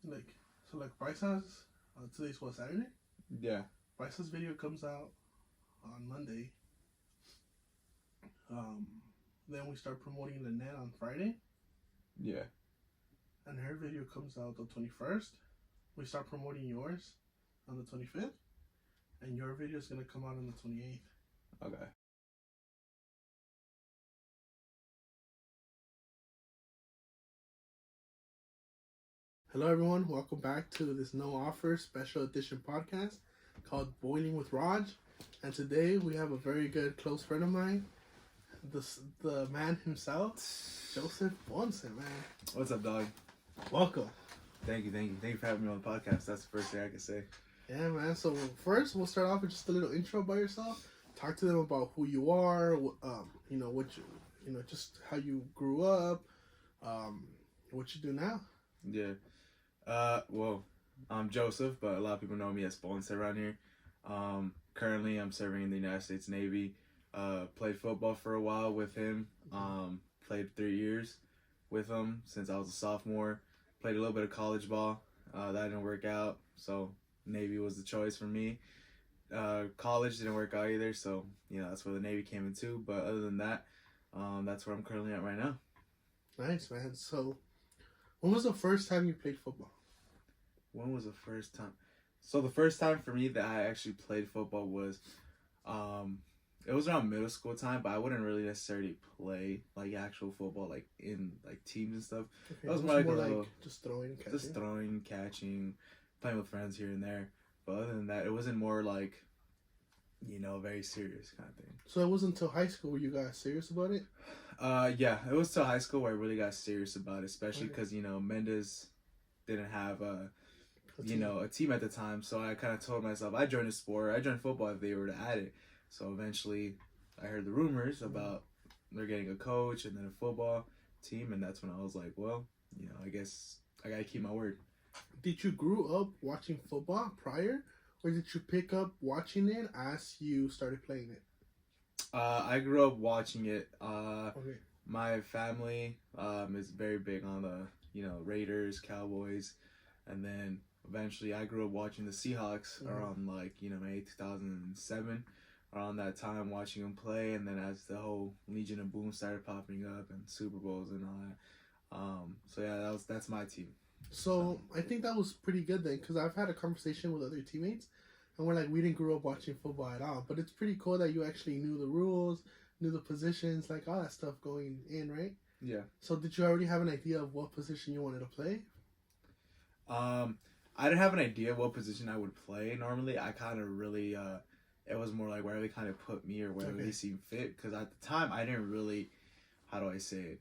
like Bryce's. Today's what, Saturday? Yeah. Bryce's video comes out on Monday. Then we start promoting the net on Friday. Yeah. And her video comes out the 21st. We start promoting yours on the 25th. And your video is going to come out on the 28th. Okay. Hello, everyone. Welcome back to this No Offer special edition podcast called Boiling with Raj. And today we have a very good close friend of mine, the man himself, Joseph Ponce, man. What's up, dog? Welcome. Thank you for having me on the podcast. That's the first thing I can say. Yeah, man. So first, we'll start off with just a little intro about yourself. Talk to them about who you are. Just how you grew up. What you do now. Yeah. Well, I'm Joseph, but a lot of people know me as Ponce around here. Currently, I'm serving in the United States Navy. Played football for a while with him. Played 3 years with him since I was a sophomore. Played a little bit of college ball. That didn't work out, so Navy was the choice for me. College didn't work out either, so that's where the Navy came in too. But other than that, that's where I'm currently at right now. Nice, man. So, when was the first time you played football? When was the first time? So the first time for me that I actually played football was, it was around middle school time, but I wouldn't really necessarily play like actual football, like in like teams and stuff. Okay, It was more more like just throwing, catching. just throwing, catching, playing with friends here and there. But other than that, it wasn't more like, very serious kind of thing. So it wasn't until high school where you got serious about it? Yeah, it was till high school where I really got serious about it, especially because, Mendes didn't have a team at the time. So I kind of told myself, I joined football if they were to add it. So eventually I heard the rumors about they're getting a coach and then a football team. And that's when I was like, well, I guess I got to keep my word. Did you grow up watching football prior? Or did you pick up watching it as you started playing it? I grew up watching it. Okay. My family is very big on the Raiders, Cowboys, and then eventually I grew up watching the Seahawks around maybe 2007, around that time watching them play, and then as the whole Legion of Boom started popping up and Super Bowls and all that. So yeah, that's my team. So I think that was pretty good then, because I've had a conversation with other teammates, and we're like, we didn't grow up watching football at all, but it's pretty cool that you actually knew the rules, knew the positions, like all that stuff going in, right? Yeah. So did you already have an idea of what position you wanted to play? I didn't have an idea what position I would play. Normally, I kind of really, it was more like wherever they kind of put me or wherever they seemed fit. Because at the time, I didn't really, how do I say it?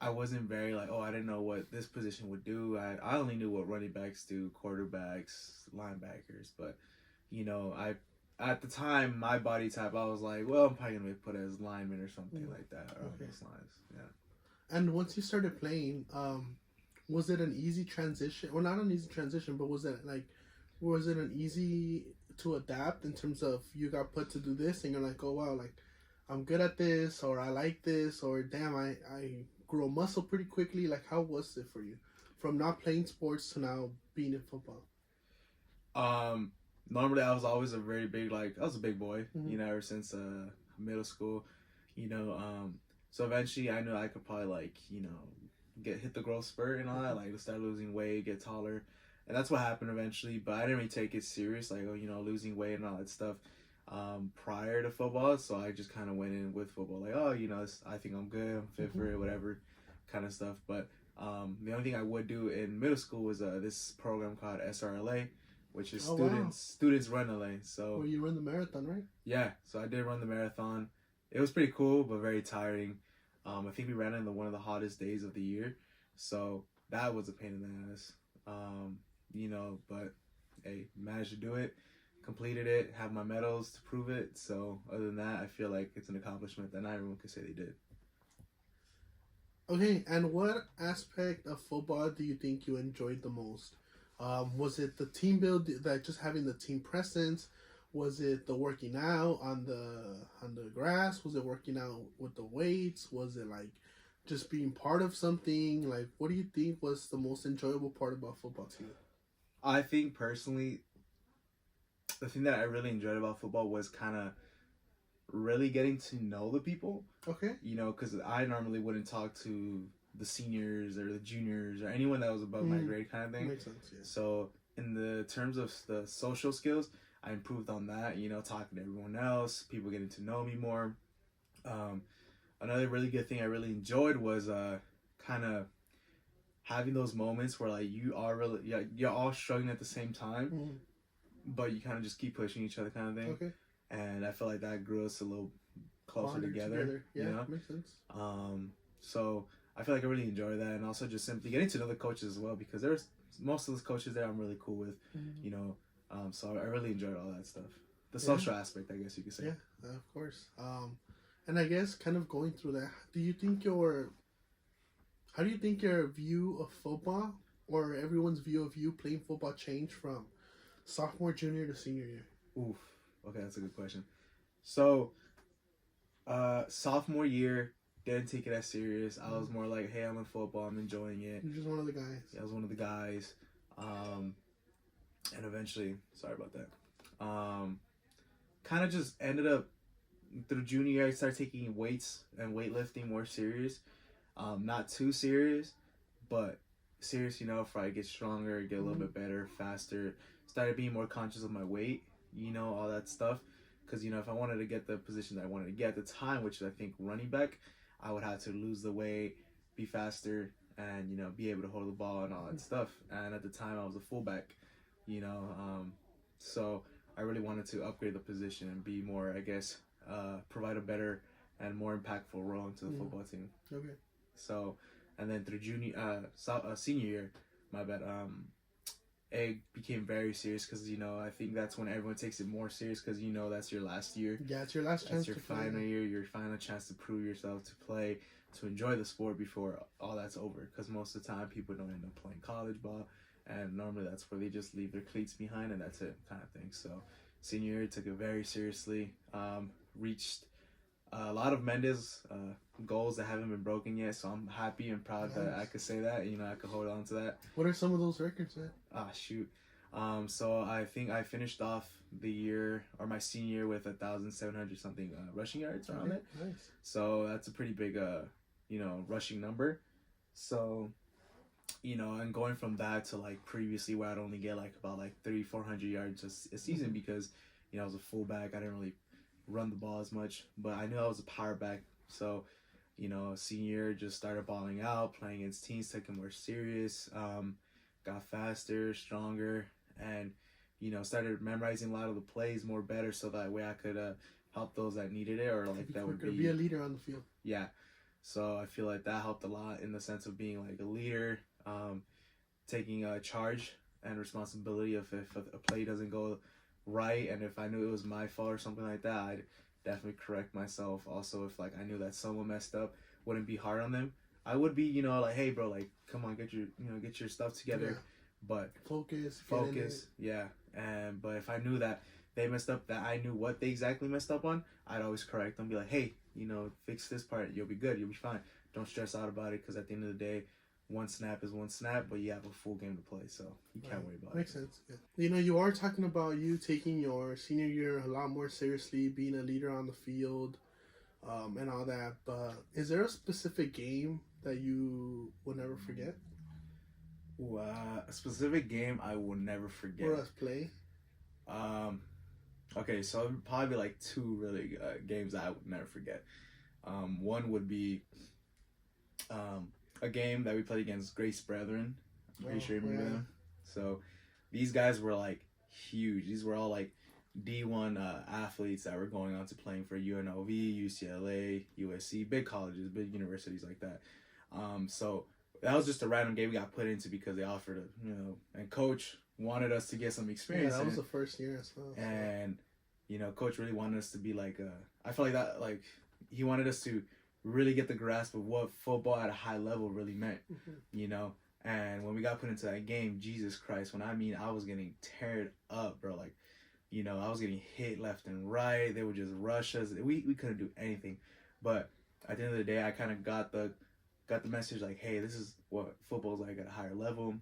I wasn't very I didn't know what this position would do. I only knew what running backs do, quarterbacks, linebackers. But, at the time, my body type, I was like, well, I'm probably going to be put as lineman or something like that. Or those lines, yeah. And once you started playing, was it an easy transition? Well, not an easy transition, but was it an easy to adapt in terms of you got put to do this and you're like, oh wow, like I'm good at this, or I like this, or damn, I grow muscle pretty quickly. Like, how was it for you from not playing sports to now being in football? Normally I was always a very big, I was a big boy, ever since middle school, so eventually I knew I could probably hit the growth spurt and all that, start losing weight, get taller, and that's what happened eventually. But I didn't really take it serious, losing weight and all that stuff prior to football. So I just kind of went in with football, I think I'm good, I'm fit for it, whatever kind of stuff. But the only thing I would do in middle school was this program called SRLA, which is Students Run LA. So where you run the marathon, right? Yeah, so I did run the marathon. It was pretty cool, but very tiring. I think we ran into one of the hottest days of the year, so that was a pain in the ass. But hey, managed to do it, completed it, have my medals to prove it. So other than that, I feel like it's an accomplishment that not everyone could say they did. Okay, and what aspect of football do you think you enjoyed the most? Was it the team build, like just having the team presence? Was it the working out on the grass? Was it working out with the weights? Was it just being part of something? Like, what do you think was the most enjoyable part about football to you? I think personally, the thing that I really enjoyed about football was kind of really getting to know the people. Okay. You know, because I normally wouldn't talk to the seniors or the juniors or anyone that was above my grade kind of thing. Makes sense, yeah. So in the terms of the social skills, I improved on that, you know, talking to everyone else, people getting to know me more. Another really good thing I really enjoyed was kind of having those moments where like you're all struggling at the same time, but you kind of just keep pushing each other kind of thing. Okay. And I feel like that grew us a little closer together. Yeah, you know? Makes sense. So I feel like I really enjoy that, and also just simply getting to know the coaches as well, because there's most of those coaches there I'm really cool with, you know. So I really enjoyed all that stuff. The social aspect, I guess you could say. Yeah, of course. And I guess kind of going through that, how do you think your view of football or everyone's view of you playing football changed from sophomore, junior to senior year? Oof. Okay, that's a good question. So, sophomore year, didn't take it as serious. I was more like, hey, I'm in football, I'm enjoying it. You're just one of the guys. Yeah, I was one of the guys. And eventually, sorry about that. Kind of just ended up, through junior year, I started taking weights and weightlifting more serious. Not too serious, but serious enough for I get stronger, get a little bit better, faster. Started being more conscious of my weight, you know, all that stuff. Because, you know, if I wanted to get the position that I wanted to get at the time, which is, I think, running back, I would have to lose the weight, be faster, and, you know, be able to hold the ball and all that stuff. And at the time, I was a fullback, you know. So I really wanted to upgrade the position and be more, I guess, provide a better and more impactful role into the football team. Okay. So, and then through senior year, my bad, it became very serious because, you know, I think that's when everyone takes it more serious because, you know, that's your last year. Yeah, it's your last chance. That's your final year, your final chance to prove yourself, to play, to enjoy the sport before all that's over. Because most of the time, people don't end up playing college ball, and normally that's where they just leave their cleats behind, and that's it, kind of thing. So, senior year, took it very seriously. Reached a lot of Mendes goals that haven't been broken yet, so I'm happy and proud that I could say that. You know, I could hold on to that. What are some of those records, man? Shoot. So I think I finished off the year, or my senior year, with 1,700 something rushing yards around it. Nice. So that's a pretty big, you know, rushing number. So, you know, and going from that to like previously where I'd only get like about like 300-400 yards a season because, you know, I was a fullback. I didn't really run the ball as much, but I knew I was a power back. So, you know, senior year, just started balling out, playing against teams, taking more serious, got faster, stronger, and, you know, started memorizing a lot of the plays more better so that way I could help those that needed it, or like that would be a leader on the field. Yeah. So I feel like that helped a lot in the sense of being like a leader, taking charge and responsibility if a play doesn't go right, and if I knew it was my fault or something like that, I'd definitely correct myself. Also, if like I knew that someone messed up, wouldn't be hard on them. I would be, you know, like, hey bro, like, come on, get your stuff together. Yeah. But focus, yeah. And but if I knew that they messed up, that I knew what they exactly messed up on, I'd always correct them, be like, hey, you know, fix this part, you'll be good, you'll be fine. Don't stress out about it, because at the end of the day, one snap is one snap, but you have a full game to play, so you can't worry about it. Makes sense. Yeah. You know, you are talking about you taking your senior year a lot more seriously, being a leader on the field, and all that. But is there a specific game that you will never forget? Ooh, a specific game I will never forget. Or a play? Okay, so it'd probably be like two really games I would never forget. One would be a game that we played against Grace Brethren. I'm pretty sure you remember them. So these guys were like huge. These were all like D1 athletes that were going on to playing for UNLV, UCLA, USC, big colleges, big universities like that. So that was just a random game we got put into because they offered it, you know, and coach wanted us to get some experience. Yeah, that was the first year as well. And, you know, coach really wanted us to be like, I felt like that, like, he wanted us to really get the grasp of what football at a high level really meant, you know. And when we got put into that game, Jesus Christ, when I mean I was getting teared up, bro, like, you know, I was getting hit left and right. They would just rush us. We couldn't do anything. But at the end of the day, I kind of got the got the message like, hey, this is what football's like at a higher level.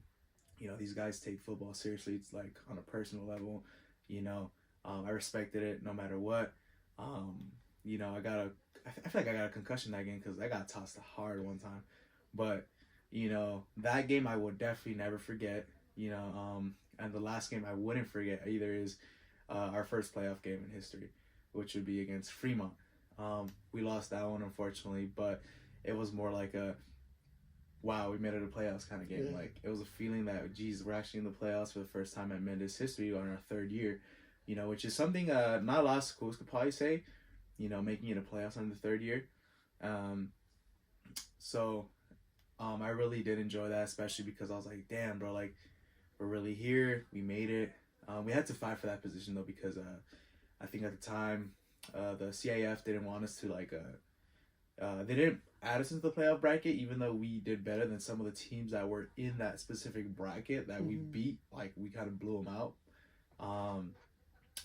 You know, these guys take football seriously. It's like on a personal level. You know, I respected it no matter what. You know, I feel like I got a concussion that game because I got tossed hard one time. But, you know, that game I would definitely never forget. You know, and the last game I wouldn't forget either is our first playoff game in history, which would be against Fremont. We lost that one, unfortunately, but it was more like a, wow, we made it to playoffs kind of game. Yeah. Like, it was a feeling that, geez, we're actually in the playoffs for the first time in Mendes history on our third year, you know, which is something not a lot of schools could probably say, you know, making it a playoffs on the third year. So I really did enjoy that, especially because I was like, damn, bro, like, we're really here. We made it. We had to fight for that position, though, because I think at the time the CIF didn't want us to, like, they didn't add us into the playoff bracket, even though we did better than some of the teams that were in that specific bracket that we beat. Like, we kind of blew them out.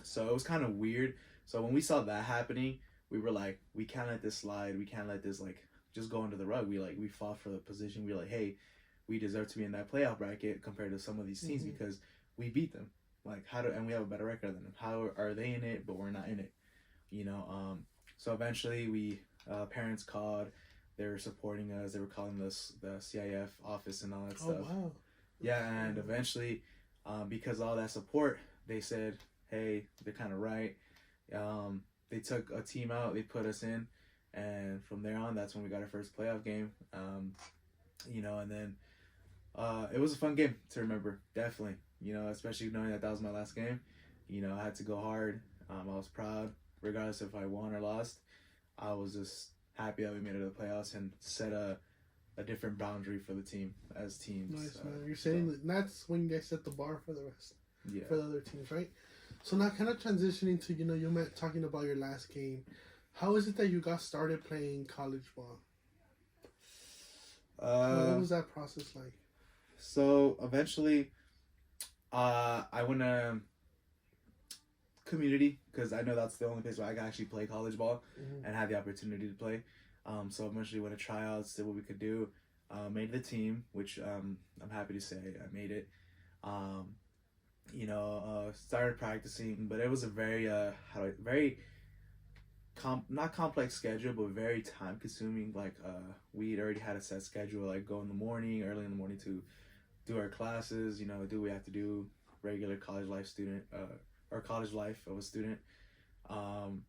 So it was kind of weird. So when we saw that happening, we were like, we can't let this slide. We can't let this, like, just go under the rug. We fought for the position. We were like, hey, we deserve to be in that playoff bracket compared to some of these teams because we beat them. Like, and we have a better record than them. How are they in it, but we're not in it? You know, so eventually we, parents called, they were supporting us, they were calling us the CIF office and all that stuff. Oh, wow. Yeah, and eventually, because of all that support, they said, hey, they're kind of right. They took a team out, they put us in, and from there on, that's when we got our first playoff game. You know, and then it was a fun game to remember, definitely. You know, especially knowing that was my last game. You know, I had to go hard. I was proud, regardless if I won or lost. I was just happy that we made it to the playoffs and set a different boundary for the team as teams. Nice, man. You're saying that's when you guys set the bar for the rest. Yeah. For the other teams, right? So now kind of transitioning to, you know, you met talking about your last game. How is it that you got started playing college ball? What was that process like? So eventually, I went to community because I know that's the only place where I can actually play college ball and had the opportunity to play. So eventually went to tryouts, did what we could do, made the team, which I'm happy to say I made it. You know, started practicing, but it was a very not complex schedule, but very time consuming. Like we'd already had a set schedule, like go in the morning, early in the morning to do our classes, you know, do what we have to do, regular college life student, or college life of a student. And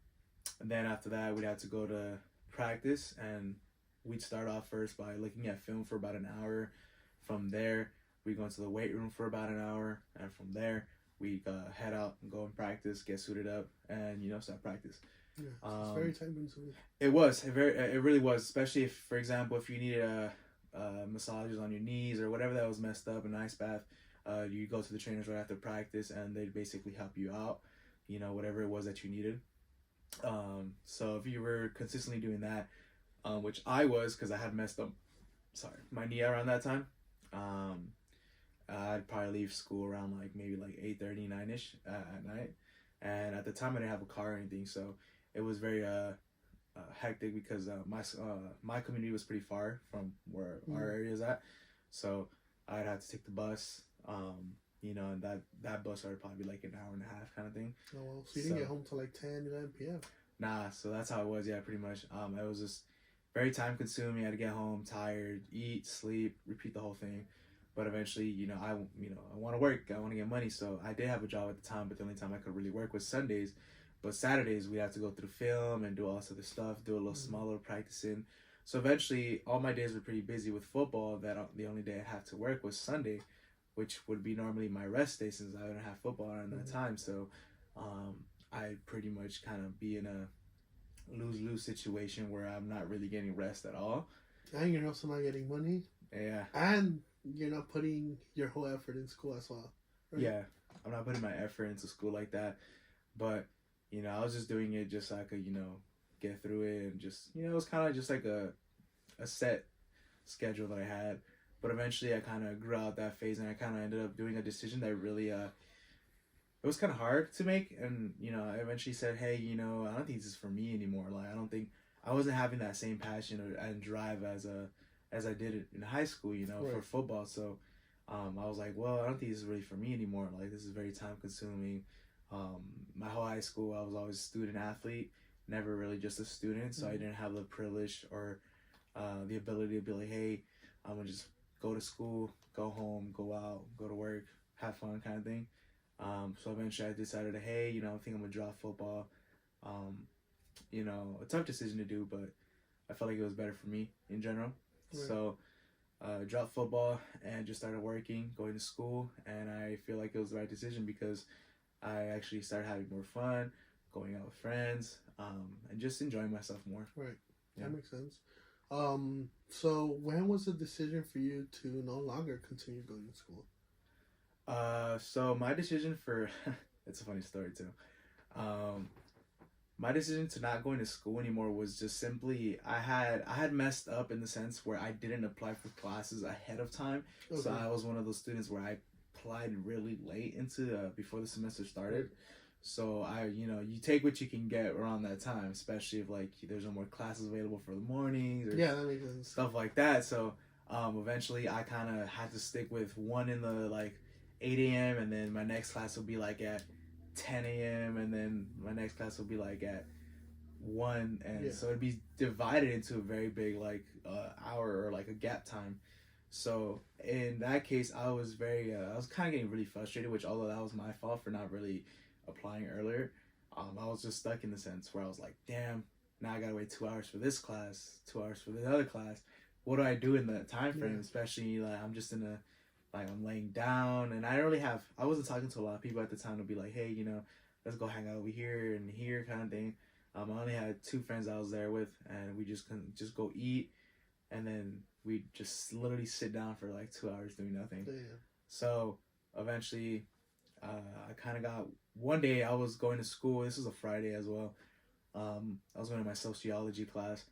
then after that, we'd have to go to practice, and we'd start off first by looking at film for about an hour. From there, we go into the weight room for about an hour, and from there, we head out and go and practice, get suited up, and, you know, start practice. Yeah, it's very time consuming. It really was, especially if, for example, if you needed massages on your knees or whatever that was messed up, an ice bath, you go to the trainers right after practice and they'd basically help you out, you know, whatever it was that you needed. So if you were consistently doing that, which I was, because I had messed up, my knee around that time, I'd probably leave school around maybe 8:30, 9-ish at night. And at the time I didn't have a car or anything, so it was very hectic because my community was pretty far from where our area is at, so I'd have to take the bus, you know, and that bus would probably be an hour and a half kind of thing. Oh, well, so you didn't get home till 10, 11 p.m. Nah, so that's how it was, yeah, pretty much. It was just very time consuming. I had to get home tired, eat, sleep, repeat the whole thing. But eventually, I want to work. I want to get money. So I did have a job at the time, but the only time I could really work was Sundays. But Saturdays, we had to go through film and do all this other stuff, do a little smaller practicing. So eventually, all my days were pretty busy with football. That the only day I had to work was Sunday, which would be normally my rest day since I didn't have football around that time. So I pretty much kind of be in a lose-lose situation where I'm not really getting rest at all. And you're also not getting money. Yeah. And you're not putting your whole effort in school as well. Right? Yeah. I'm not putting my effort into school like that. But, I was just doing it just so I could, get through it. And just, it was kind of just like a set schedule that I had. But eventually I kind of grew out that phase and I kind of ended up doing a decision that really, it was kind of hard to make. And, I eventually said, hey, I don't think this is for me anymore. I don't think, I wasn't having that same passion and drive as as I did it in high school, you know, Right. for football. So I was like, well, I don't think this is really for me anymore. Like, this is very time consuming. My whole high school, I was always a student athlete, never really just a student. So I didn't have the privilege or the ability to be like, hey, I'm going to just go to school, go home, go out, go to work, have fun kind of thing. So eventually I decided, hey, you know, I think I'm going to drop football. You know, a tough decision to do, but I felt like it was better for me in general. Right. So dropped football and just started working, going to school, and I feel like it was the right decision because I actually started having more fun, going out with friends, and just enjoying myself more. Right. Yeah. That makes sense. So when was the decision for you to no longer continue going to school? So my decision for it's a funny story too. My decision to not going to school anymore was just simply I had messed up in the sense where I didn't apply for classes ahead of time. Okay. So I was one of those students where I applied really late into before the semester started. So you take what you can get around that time, especially if like there's no more classes available for the mornings or that makes sense. Stuff like that. So eventually I kind of had to stick with one in the like 8 a.m. and then my next class will be like at 10 a.m. and then my next class will be like at 1, and so it'd be divided into a very big like hour or like a gap time. So in that case I was I was kind of getting really frustrated, which although that was my fault for not really applying earlier, I was just stuck in the sense where I was like, damn, now I gotta wait 2 hours for this class, 2 hours for the other class. What do I do in that time frame? Especially like I'm just in a like I'm laying down, and I wasn't talking to a lot of people at the time to be like, hey, you know, let's go hang out over here and here kind of thing. I only had 2 friends I was there with, and we just couldn't just go eat, and then we just literally sit down for like 2 hours doing nothing. Damn. So eventually, I kind of got, one day I was going to school. This was a Friday as well. I was going to my sociology class,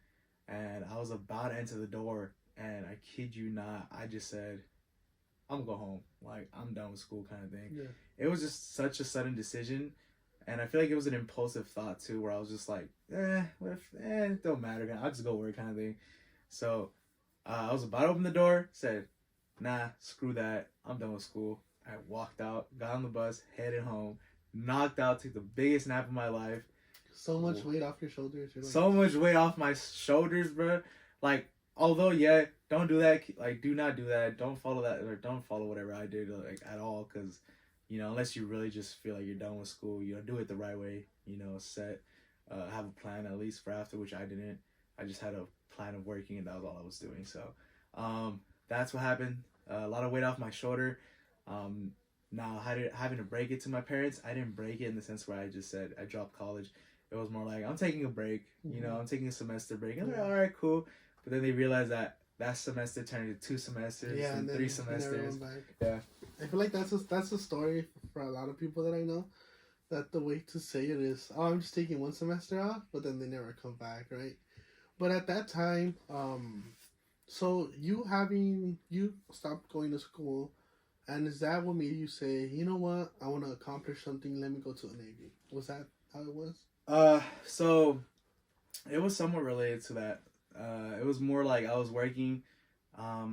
and I was about to enter the door, and I kid you not, I just said, I'm gonna go home. Like, I'm done with school kind of thing. Yeah. It was just such a sudden decision. And I feel like it was an impulsive thought too, where I was just like, it don't matter. I'll just go work kind of thing. So I was about to open the door, said, nah, screw that. I'm done with school. I walked out, got on the bus, headed home, knocked out, took the biggest nap of my life. So much weight off your shoulders. Like, so much weight off my shoulders, bro. Like, although, don't do that. Like, do not do that. Don't follow that, or don't follow whatever I did, like, at all. Because, you know, unless you really just feel like you're done with school, you know, do it the right way. You know, have a plan at least for after, which I didn't. I just had a plan of working, and that was all I was doing. So, that's what happened. A lot of weight off my shoulder. Now, having to break it to my parents, I didn't break it in the sense where I just said I dropped college. It was more like, I'm taking a break. You know, I'm taking a semester break. And they're like, all right, cool. But then they realized that semester turned into 2 semesters and 3 semesters. Yeah. I feel like that's a story for a lot of people that I know. That the way to say it is, oh, I'm just taking 1 semester off, but then they never come back, right? But at that time, so you stopped going to school, and is that what made you say, you know what, I want to accomplish something, let me go to the Navy? Was that how it was? So it was somewhat related to that. It was more like I was working. I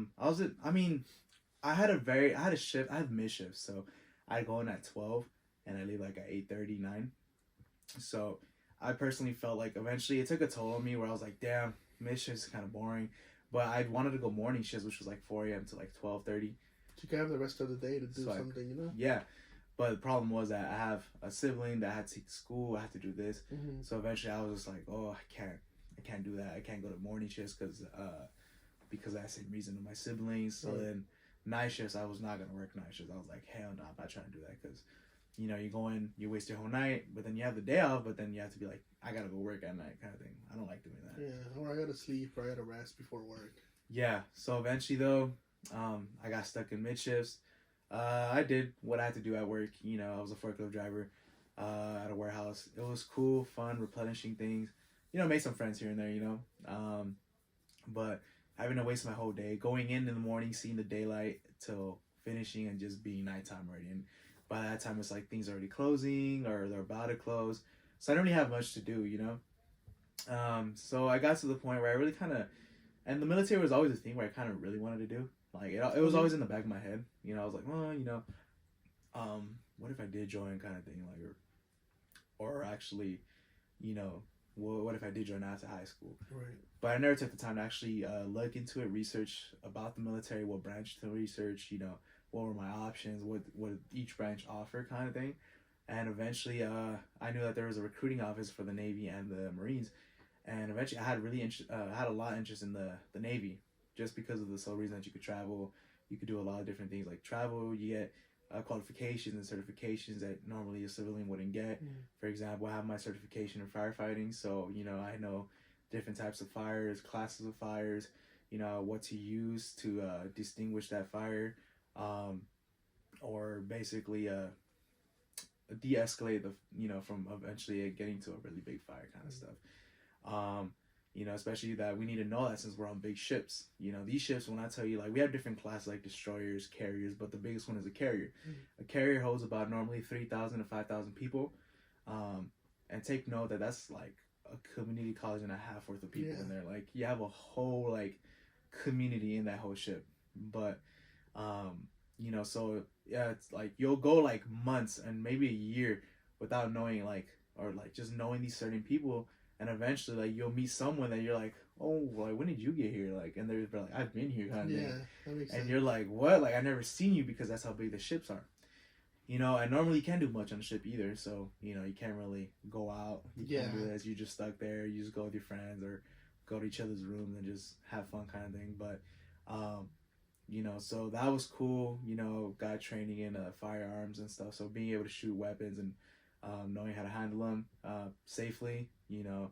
had a shift. I have mid shifts, so I go in at 12 and I leave like at 8:30, 9. So I personally felt like eventually it took a toll on me where I was like, damn, mid shifts is kind of boring. But I wanted to go morning shifts, which was like 4 a.m. to like 12:30. So you can have the rest of the day to do something, you know? Yeah. But the problem was that I have a sibling that had to school. I had to do this. Mm-hmm. So eventually I was just like, oh, I can't do that. I can't go to morning shifts because of that same reason of my siblings. So then night shifts, I was not going to work night shifts. I was like, hell no, I'm not trying to do that because, you know, you go in, you waste your whole night, but then you have the day off, but then you have to be like, I got to go work at night kind of thing. I don't like doing that. Yeah, or I got to sleep or I got to rest before work. Yeah, so eventually though, I got stuck in mid shifts. I did what I had to do at work. You know, I was a forklift driver at a warehouse. It was cool, fun, replenishing things. You know, made some friends here and there, you know. But having to waste my whole day, going in the morning, seeing the daylight, till finishing and just being nighttime already. And by that time, it's like things are already closing or they're about to close. So I don't really have much to do, you know. So I got to the point where I really kind of And the military was always a thing where I kind of really wanted to do. Like, it was always in the back of my head. You know, I was like, well, you know, what if I did join kind of thing? Like, or actually, you know, what if I did join after high school? Right. But I never took the time to actually look into it, research about the military, what branch to research, you know, what were my options, what each branch offered kind of thing. And eventually, I knew that there was a recruiting office for the Navy and the Marines. And eventually, I had had a lot of interest in the Navy, just because of the sole reason that you could travel, you could do a lot of different things like travel. You get qualifications and certifications that normally a civilian wouldn't get. For example, I have my certification in firefighting, so you know I know different types of fires, classes of fires, you know what to use to distinguish that fire, or basically de-escalate the from eventually getting to a really big fire kind of stuff. You know, especially that we need to know that since we're on big ships. You know, these ships, when I tell you, like, we have different classes like destroyers, carriers, but the biggest one is a carrier. A carrier holds about normally 3,000 to 5,000 people. And take note that that's like a community college and a half worth of people in there. Like, you have a whole, like, community in that whole ship. But, you know, so, yeah, it's like you'll go, like, months and maybe a year without knowing, like, or, like, just knowing these certain people. And eventually, like, you'll meet someone that you're like, oh, like, when did you get here? Like, and they're like, I've been here, kind of thing. That makes sense. And you're like, what? Like, I've never seen you, because that's how big the ships are. You know, and normally you can't do much on a ship either. So, you know, you can't really go out. You can't do this. You're just stuck there. You just go with your friends or go to each other's rooms and just have fun kind of thing. But, you know, so that was cool. You know, got training in firearms and stuff. So being able to shoot weapons and knowing how to handle them safely, you know,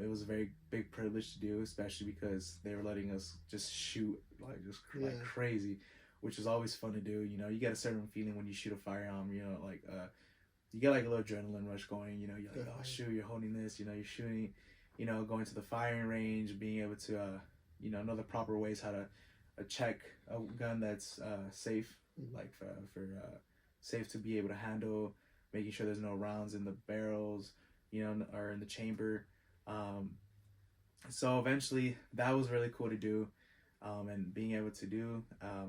it was a very big privilege to do, especially because they were letting us just shoot like like crazy, which was always fun to do. You know, you get a certain feeling when you shoot a firearm, you know, like you get like a little adrenaline rush going, you know, you're like, oh shoot, you're holding this, you know, you're shooting, you know, going to the firing range, being able to you know the proper ways how to check a gun that's safe, like for safe to be able to handle, making sure there's no rounds in the barrels, you know, or in the chamber. So eventually that was really cool to do, and being able to do,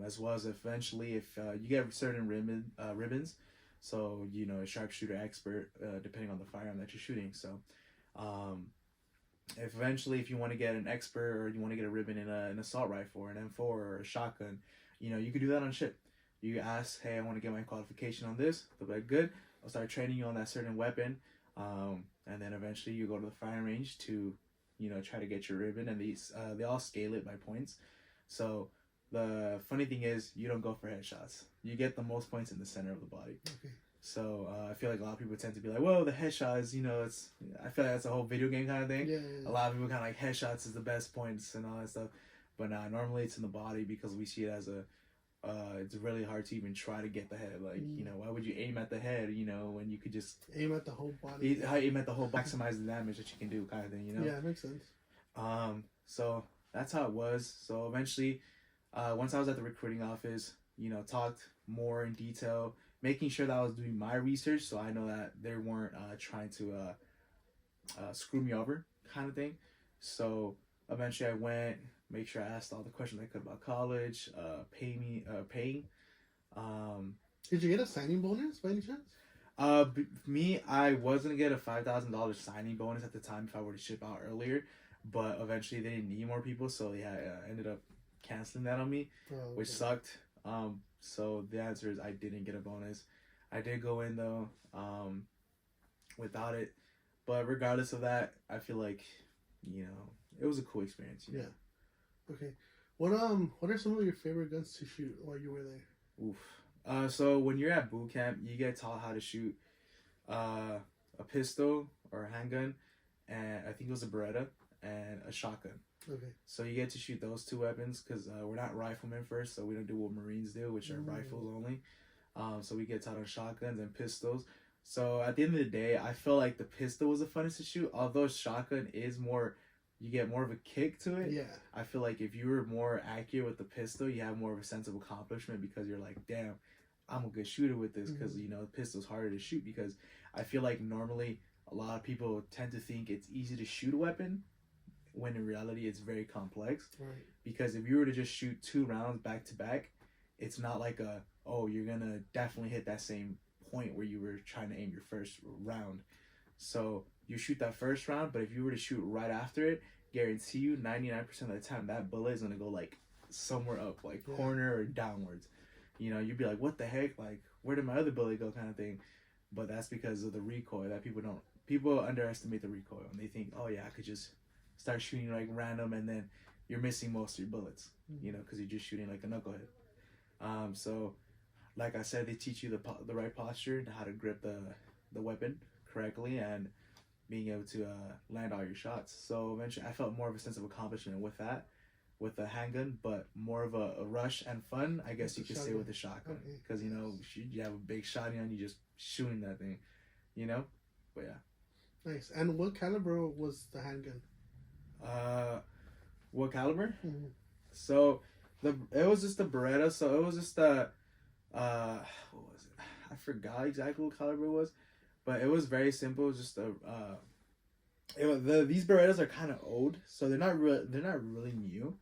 as well as eventually if you get certain ribbons, so, you know, a sharpshooter expert, depending on the firearm that you're shooting. So if you want to get an expert, or you want to get a ribbon in an assault rifle or an M4 or a shotgun, you know, you could do that on ship. You ask, hey, I want to get my qualification on this. They'll be like, good, I'll start training you on that certain weapon. And then eventually you go to the firing range to, you know, try to get your ribbon. And they all scale it by points. So the funny thing is, you don't go for headshots. You get the most points in the center of the body. Okay. So I feel like a lot of people tend to be like, well, the headshots, you know, I feel like that's a whole video game kind of thing. Yeah. A lot of people kind of like headshots is the best points and all that stuff. But normally it's in the body, because we see it as it's really hard to even try to get the head. Like, you know, why would you aim at the head, you know, when you could just aim at the whole body? Aim at the whole, maximize the damage that you can do, kind of thing, you know? Yeah, it makes sense. So that's how it was. So eventually, once I was at the recruiting office, you know, talked more in detail, making sure that I was doing my research, so I know that they weren't trying to screw me over, kind of thing. So eventually I went, make sure I asked all the questions I could about college, paying. Did you get a signing bonus by any chance? I was gonna get a $5,000 signing bonus at the time if I were to ship out earlier, but eventually they didn't need more people, so they ended up canceling that on me, which sucked. So the answer is I didn't get a bonus. I did go in though, without it, but regardless of that, I feel like, you know, it was a cool experience. You know? Yeah. Okay. What are some of your favorite guns to shoot while you were there? Oof. So when you're at boot camp, you get taught how to shoot a pistol or a handgun, and I think it was a Beretta, and a shotgun. Okay. So you get to shoot those two weapons, because we're not riflemen first, so we don't do what Marines do, which are rifles only. So we get taught on shotguns and pistols. So at the end of the day, I feel like the pistol was the funnest to shoot, although shotgun is more, you get more of a kick to it. Yeah. I feel like if you were more accurate with the pistol, you have more of a sense of accomplishment, because you're like, damn, I'm a good shooter with this, because, you know, the pistol's harder to shoot, because I feel like normally a lot of people tend to think it's easy to shoot a weapon, when in reality it's very complex. Right. Because if you were to just shoot 2 rounds back to back, it's not like you're gonna definitely hit that same point where you were trying to aim your first round. So you shoot that first round, but if you were to shoot right after it, guarantee you 99% of the time that bullet is gonna go like somewhere up, like corner or downwards. You know, you'd be like, what the heck? Like, where did my other bullet go, kind of thing. But that's because of the recoil that people underestimate the recoil, and they think, oh yeah, I could just start shooting like random, and then you're missing most of your bullets, you know, because you're just shooting like a knucklehead. So like I said, they teach you the right posture and how to grip the weapon correctly and being able to land all your shots. So eventually I felt more of a sense of accomplishment with that, with the handgun, but more of a rush and fun, I guess you could say, with the shotgun, because you know, you have a big shotgun, you just shooting that thing, you know. But yeah. Nice. And what caliber was the handgun? What caliber? Mm-hmm. So it was just a Beretta. So it was just what was it? I forgot exactly what caliber it was, but it was very simple. It was just these Berettas are kind of old, so they're not really new.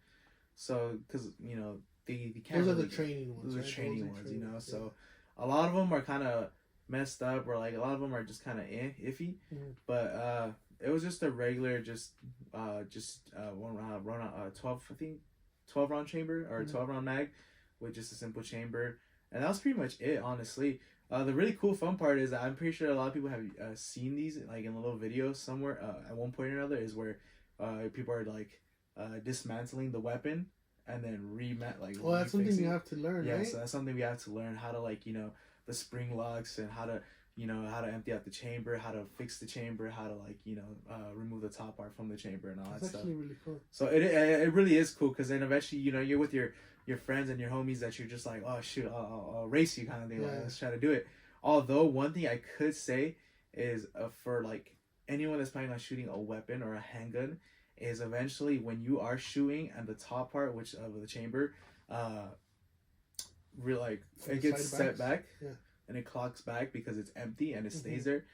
So because you know the those are the training ones. Those are training ones, you know. So a lot of them are kind of messed up, or like a lot of them are just kind of iffy. Mm-hmm. But it was just a regular, one round, 12 round chamber, or 12 round mag, with just a simple chamber, and that was pretty much it, honestly. The really cool fun part is that I'm pretty sure a lot of people have seen these like in a little video somewhere at one point or another, is where people are like dismantling the weapon and then well, that's something you have to learn, right? So that's something we have to learn, how to, like, you know, the spring locks, and how to, you know, how to empty out the chamber, how to fix the chamber, how to, like, you know, remove the top part from the chamber and all that stuff. That's actually really cool. So it really is cool, because then eventually, you know, you're with your friends and your homies that you're just like, oh shoot, I'll race you, kind of thing. Like, let's try to do it. Although one thing I could say is for like anyone that's planning on shooting a weapon or a handgun, is eventually when you are shooting and the top part, which of the chamber, it gets set back, and it clocks back because it's empty and it stays there.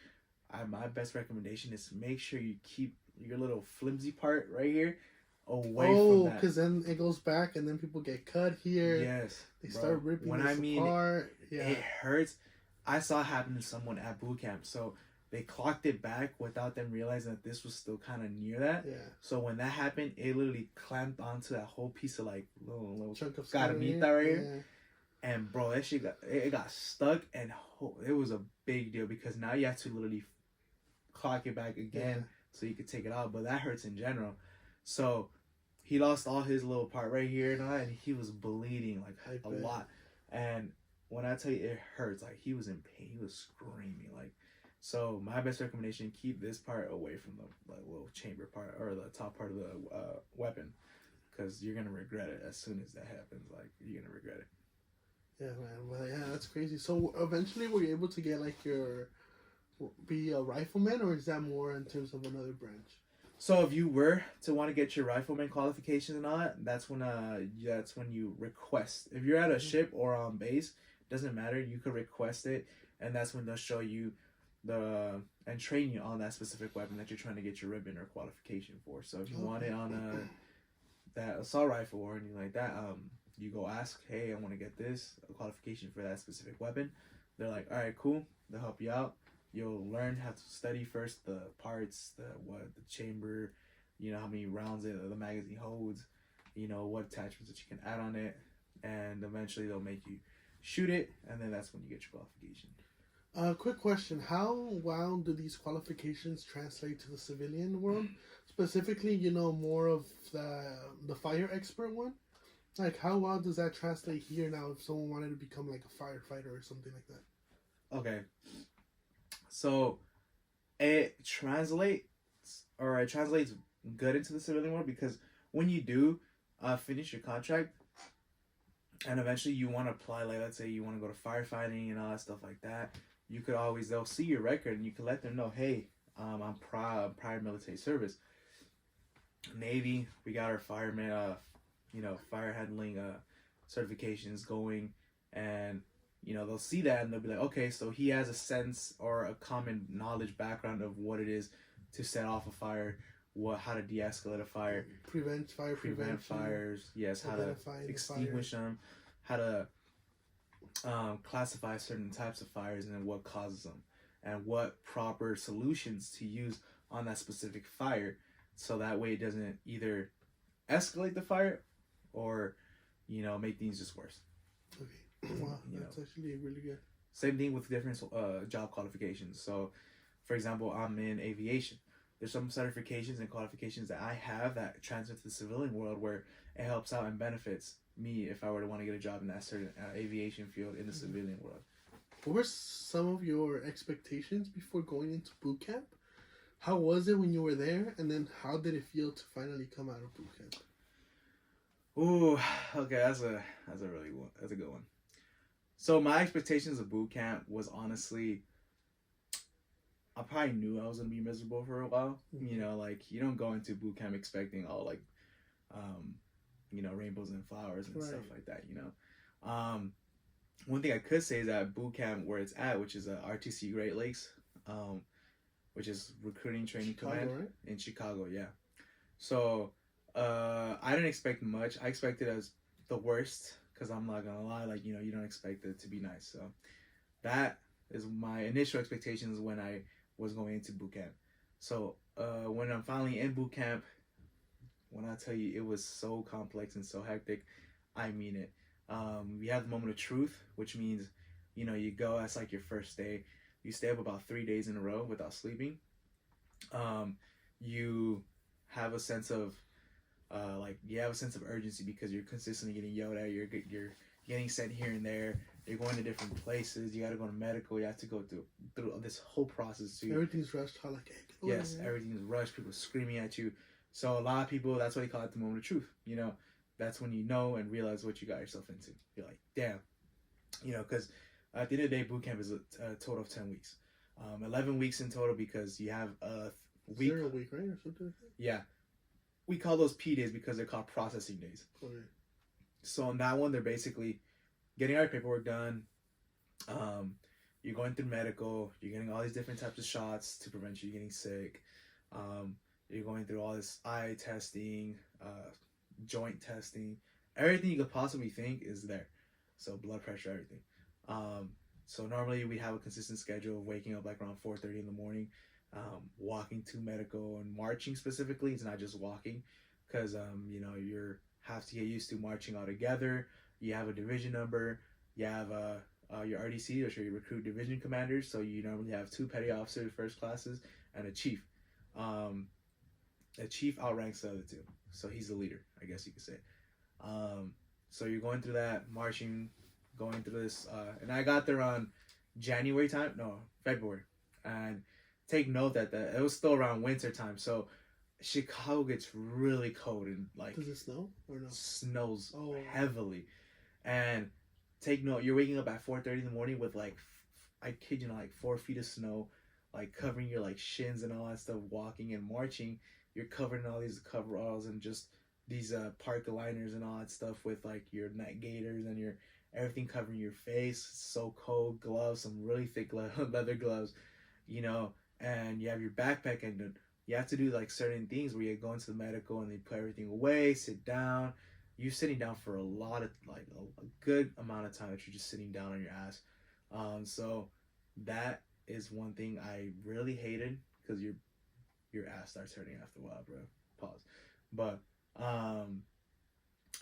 My best recommendation is to make sure you keep your little flimsy part right here away from that. Because then it goes back and then people get cut here. Yes. They start ripping apart. It hurts. I saw it happen to someone at boot camp. So they clocked it back without them realizing that this was still kind of near that. Yeah. So when that happened, it literally clamped onto that whole piece of like little chunk of caramita right here. And bro, that shit got stuck, and it was a big deal, because now you have to literally clock it back again so you could take it out. But that hurts in general. So he lost all his little part right here and he was bleeding like a lot. And when I tell you it hurts, like, he was in pain, he was screaming, like. So my best recommendation: keep this part away from the little chamber part or the top part of the weapon, because you're gonna regret it as soon as that happens. Like, you're gonna regret it. Yeah, man. Well, yeah, that's crazy. So eventually, were you able to get like be a rifleman, or is that more in terms of another branch? So if you were to want to get your rifleman qualifications and all that, that's when you request. If you're at a ship or on base, doesn't matter. You could request it, and that's when they'll show you and train you on that specific weapon that you're trying to get your ribbon or qualification for. So if you want it on that assault rifle or anything like that, you go ask, hey, I want to get this qualification for that specific weapon. They're like, all right, cool. They'll help you out. You'll learn how to study first the parts, the chamber, you know, how many rounds the magazine holds, you know, what attachments that you can add on it, and eventually they'll make you shoot it, and then that's when you get your qualification. Quick question: how well do these qualifications translate to the civilian world? Specifically, you know, more of the fire expert one. Like, how well does that translate here now if someone wanted to become like a firefighter or something like that? Okay. So it translates good into the civilian world, because when you do finish your contract and eventually you want to apply, like, let's say you want to go to firefighting and all that stuff like that, you could always, they'll see your record and you can let them know, hey, I'm prior military service. Navy, we got our fireman, fire handling certifications going, and they'll see that and they'll be like, okay, so he has a sense or a common knowledge background of what it is to set off a fire, how to de-escalate a fire, prevent fires, yes, how to extinguish them, how to classify certain types of fires and then what causes them, and what proper solutions to use on that specific fire, so that way it doesn't either escalate the fire or, you know, make things just worse. Okay. Wow, that's actually really good. Same thing with different job qualifications. So, for example, I'm in aviation. There's some certifications and qualifications that I have that transfer to the civilian world where it helps out and benefits me if I were to want to get a job in that certain aviation field in the civilian world. What were some of your expectations before going into boot camp? How was it when you were there, and then how did it feel to finally come out of boot camp? Ooh, okay, that's a good one. So my expectations of boot camp was honestly, I probably knew I was gonna be miserable for a while. Mm-hmm. You know, like you don't go into boot camp expecting all like, you know, rainbows and flowers and stuff like that. You know, one thing I could say is that boot camp where it's at, which is RTC Great Lakes, which is Recruiting Training Command, right? In Chicago. Yeah. So I didn't expect much. I expected as the worst, because I'm not gonna lie, like, you know, you don't expect it to be nice. So that is my initial expectations when I was going into boot camp. So when I'm finally in boot camp, when I tell you it was so complex and so hectic, I mean it. We have the moment of truth, which means, you know, you go, that's like your first day. You stay up about 3 days in a row without sleeping. You have a sense of urgency because you're consistently getting yelled at. You're getting sent here and there. You're going to different places. You got to go to medical. You have to go through this whole process. Everything's rushed. Yes, everything's rushed. People screaming at you. So a lot of people, that's why they call it the moment of truth. You know, that's when you know and realize what you got yourself into. You're like, damn. You know, because at the end of the day, boot camp is a total of 10 weeks. 11 weeks in total because you have a week. 0 week, right? Or something like that? Yeah. We call those P days because they're called processing days. Okay. So on that one, they're basically getting all your paperwork done. You're going through medical. You're getting all these different types of shots to prevent you getting sick. You're going through all this eye testing, joint testing. Everything you could possibly think is there. So blood pressure, everything. So normally we have a consistent schedule of waking up like around 4:30 in the morning. Walking to medical and marching specifically. It's not just walking because, you know, you have to get used to marching all together. You have a division number. You have your RDC, or your recruit division commanders. So you normally have 2 petty officers, first classes, and a chief. A chief outranks the other 2. So he's the leader, I guess you could say. So you're going through that, marching, going through this. And I got there on February. And take note that it was still around winter time, so Chicago gets really cold and like. Does it snow or no? Snows heavily, and take note, you're waking up at 4:30 in the morning with like, I kid you not, like 4 feet of snow, like covering your like shins and all that stuff. Walking and marching, you're covered in all these coveralls and just these parka liners and all that stuff with like your neck gaiters and your everything covering your face. It's so cold. Gloves, some really thick leather gloves, you know. And you have your backpack, and you have to do like certain things where you go into the medical and they put everything away, sit down. You're sitting down for a good amount of time that you're just sitting down on your ass. So that is one thing I really hated because your ass starts hurting after a while, bro. Pause. But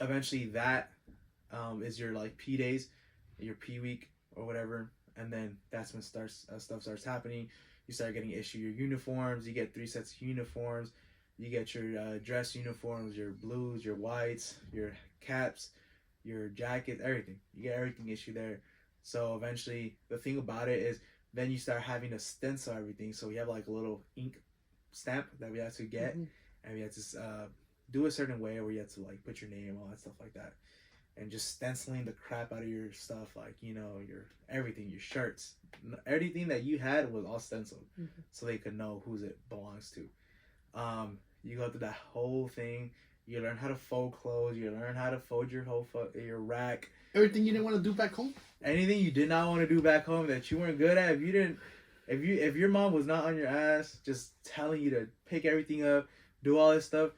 eventually that is your like P days, your P week or whatever, and then that's when stuff starts happening. You start getting issued your uniforms. You get 3 sets of uniforms. You get your dress uniforms, your blues, your whites, your caps, your jackets, everything. You get everything issued there. So eventually, the thing about it is then you start having to stencil everything. So we have like a little ink stamp that we have to get. Mm-hmm. And we have to do a certain way where you have to like put your name, all that stuff like that. And just stenciling the crap out of your stuff, like, you know, your everything, your shirts, everything that you had was all stenciled, so they could know whose it belongs to. You go through that whole thing. You learn how to fold clothes. You learn how to fold your your rack. Everything you didn't want to do back home. Anything you did not want to do back home that you weren't good at. If your mom was not on your ass, just telling you to pick everything up, do all this stuff,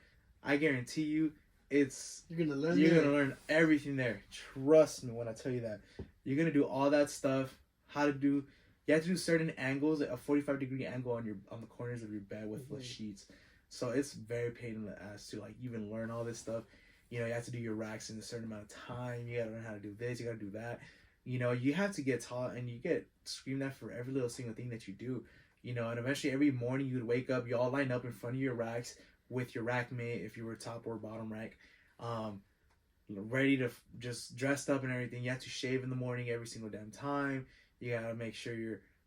I guarantee you, you're gonna learn. You're gonna learn everything there. Trust me when I tell you that. You're gonna do all that stuff. How to do. You have to do certain angles, a 45-degree angle on the corners of your bed with the sheets. So it's very pain in the ass to like even learn all this stuff. You know, you have to do your racks in a certain amount of time. You gotta learn how to do this. You gotta do that. You know, you have to get taught, and you get screamed at for every little single thing that you do. You know, and eventually every morning you'd wake up, you all line up in front of your racks with your rack mate, if you were top or bottom rack, ready to just dressed up and everything. You have to shave in the morning every single damn time. You gotta make sure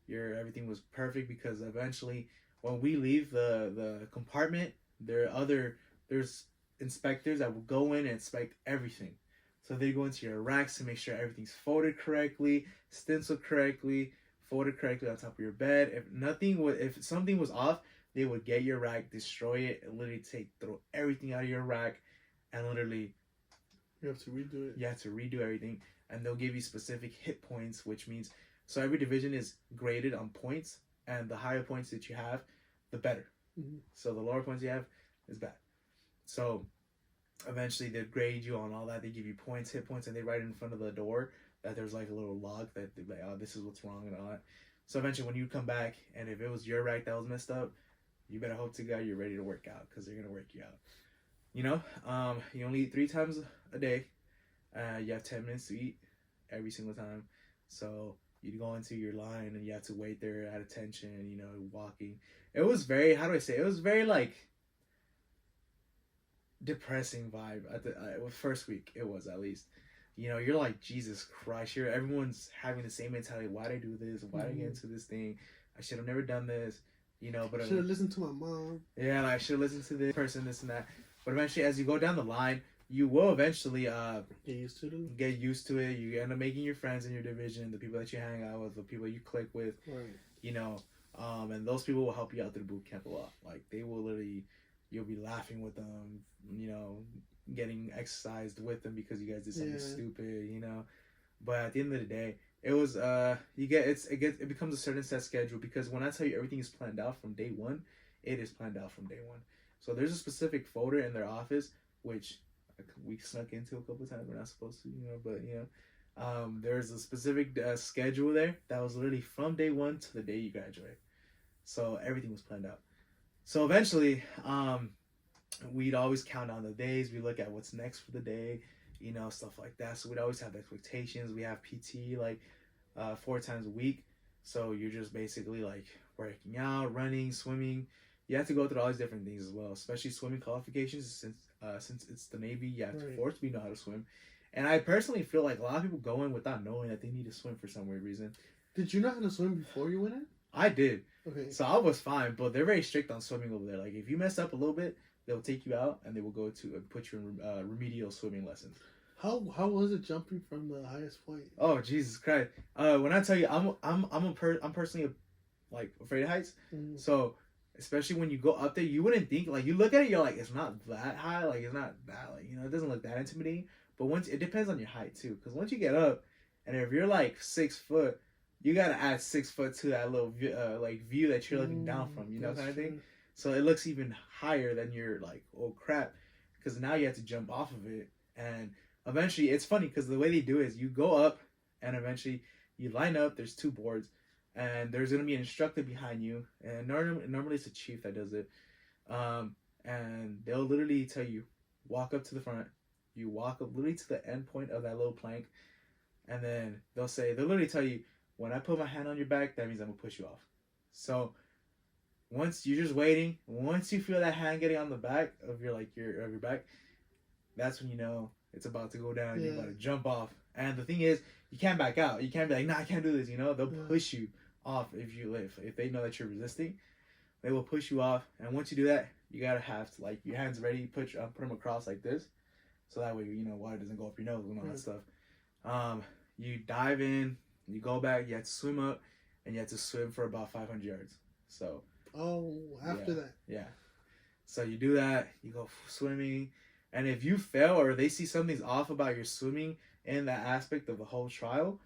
your everything was perfect, because eventually when we leave the compartment, there's inspectors that will go in and inspect everything. So they go into your racks to make sure everything's folded correctly, stenciled correctly, folded correctly on top of your bed. If something was off, they would get your rack, destroy it, and literally throw everything out of your rack, and literally you have to redo it. You have to redo everything, and they'll give you specific hit points, which means so every division is graded on points, and the higher points that you have, the better. Mm-hmm. So the lower points you have is bad. So eventually they grade you on all that. They give you points, hit points, and they write in front of the door that there's like a little log that they're like, oh, this is what's wrong and all that. So eventually when you come back, and if it was your rack that was messed up, you better hope to God you're ready to work out, because they're going to work you out. You know, you only eat 3 times a day. You have 10 minutes to eat every single time. So you go into your line and you have to wait there at attention, you know, walking. It was very, how do I say, it was very like depressing vibe at the first week. It was, at least. You know, you're like, Jesus Christ, everyone's having the same mentality. Why'd I do this? Why'd I get into this thing? I should have never done this. You know, but I should have listened to my mom. Yeah, like, I should have listened to this person, this and that. But eventually, as you go down the line, you will eventually get used to it. You end up making your friends in your division, the people that you hang out with, the people you click with. Right. You know, and those people will help you out through the boot camp a lot. Like, they will literally, you'll be laughing with them. You know, getting exercised with them because you guys did something stupid. You know, but at the end of the day, it was it becomes a certain set schedule, because when I tell you everything is planned out from day one, it is planned out from day one. So there's a specific folder in their office, which we snuck into a couple of times. We're not supposed to, you know, but you know, there's a specific schedule there that was literally from day one to the day you graduate. So everything was planned out. So eventually, we'd always count down the days. We look at what's next for the day, you know, stuff like that. So we'd always have expectations. We have PT like 4 times a week. So you're just basically like working out, running, swimming. You have to go through all these different things as well, especially swimming qualifications. Since it's the Navy, you have to force me to know how to swim. And I personally feel like a lot of people go in without knowing that they need to swim for some weird reason. Did you know how to swim before you went in? I did. Okay. So I was fine, but they're very strict on swimming over there. Like, if you mess up a little bit, they'll take you out and they will go to put you in remedial swimming lessons. How was it jumping from the highest point? Oh, Jesus Christ! When I tell you, I'm personally like afraid of heights. Mm-hmm. So especially when you go up there, you wouldn't think, like, you look at it, you're like, it's not that high, like, it's not that, like, you know, it doesn't look that intimidating. But once, it depends on your height too, because once you get up, and if you're like 6 foot, you gotta add 6 foot to that little view that you're looking down from, you know, kind of thing. So it looks even higher than you're like, oh crap, because now you have to jump off of it. And eventually, it's funny because the way they do it is you go up, and eventually you line up. There's 2 boards, and there's gonna be an instructor behind you, and normally it's a chief that does it. And they'll literally tell you, walk up to the front. You walk up literally to the end point of that little plank, and then they'll literally tell you, when I put my hand on your back, that means I'm gonna push you off. So once you're just waiting, once you feel that hand getting on the back of your back, that's when you know it's about to go down. Yeah. You're about to jump off. And the thing is, you can't back out. You can't be like, nah, I can't do this. You know, they'll push you off if they know that you're resisting. They will push you off. And once you do that, you gotta have to, like, your hands ready. Put them across like this, so that way, you know, water doesn't go up your nose and all that stuff. You dive in, you go back. You have to swim up, and you have to swim for about 500 yards. So. After that. Yeah. So you do that, you go swimming, and if you fail or they see something's off about your swimming in that aspect of the whole trial,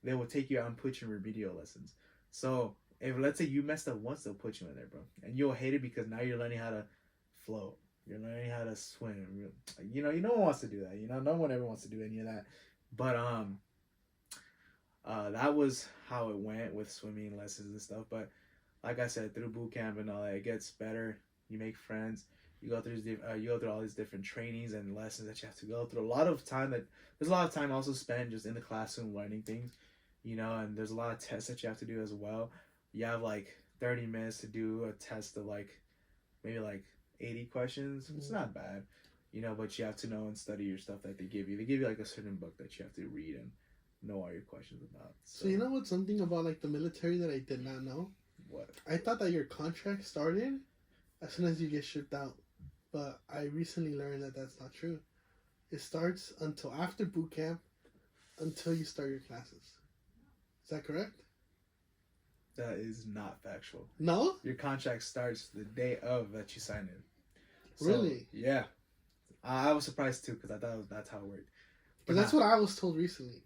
they will take you out and put you in remedial lessons. So if, let's say, you messed up once, they'll put you in there, bro. And you'll hate it because now you're learning how to float. You're learning how to swim. You know, no one wants to do that. You know, no one ever wants to do any of that. But that was how it went with swimming lessons and stuff. But like I said, through boot camp and all that, it gets better. You make friends. You go through all these different trainings and lessons that you have to go through. There's a lot of time also spent just in the classroom learning things, you know. And there's a lot of tests that you have to do as well. You have like 30 minutes to do a test of like maybe like 80 questions. Mm-hmm. It's not bad, you know. But you have to know and study your stuff that they give you. They give you like a certain book that you have to read and know all your questions about. So you know what's something about like the military that I did not know? What? I thought that your contract started as soon as you get shipped out. But I recently learned that that's not true. It starts until after boot camp, until you start your classes. Is that correct? That is not factual. No? Your contract starts the day of that you sign it. So, really? Yeah. I was surprised too because I thought that's how it worked. But that's what I was told recently.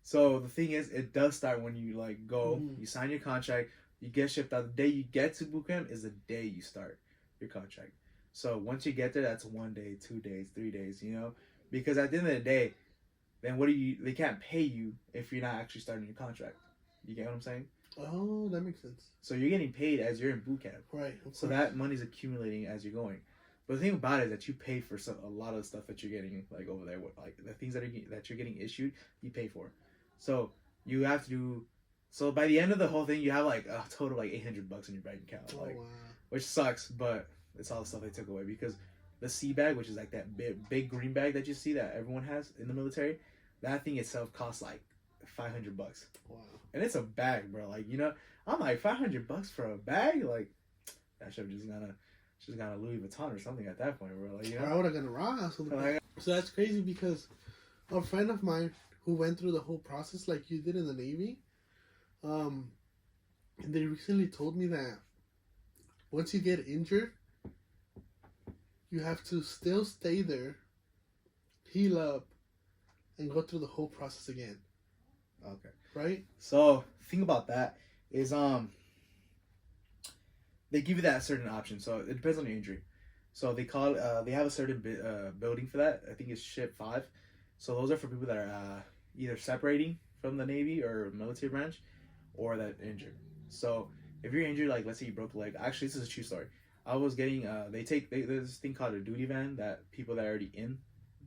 So the thing is, it does start when you like go, you sign your contract, you get shipped out. The day you get to boot camp is the day you start your contract. So once you get there, that's 1 day, 2 days, 3 days, you know? Because at the end of the day, then they can't pay you if you're not actually starting your contract. You get what I'm saying? Oh, that makes sense. So you're getting paid as you're in boot camp. Right. So that money's accumulating as you're going. But the thing about it is that you pay for a lot of the stuff that you're getting like over there. Like the things that you're getting issued, you pay for. So you have to do. So by the end of the whole thing, you have like a total of like $800 in your bank account. Oh, wow. Which sucks, but it's all the stuff they took away because the sea bag, which is like that big green bag that you see that everyone has in the military, that thing itself costs like $500. Wow. And it's a bag, bro. Like, you know, I'm like $500 for a bag. Like, that should have just got a Louis Vuitton or something at that point, bro. Like, you know, I would have gone to Ross. So that's crazy because a friend of mine who went through the whole process like you did in the Navy, and they recently told me that once you get injured, you have to still stay there, heal up, and go through the whole process again. Okay. Right? So, the thing about that is, they give you that certain option. So, it depends on your injury. So, they have a certain building for that. I think it's Ship 5. So, those are for people that are either separating from the Navy or military branch or that injured. So, if you're injured, like, let's say you broke a leg. Actually, this is a true story. I was getting, there's this thing called a duty van that people that are already in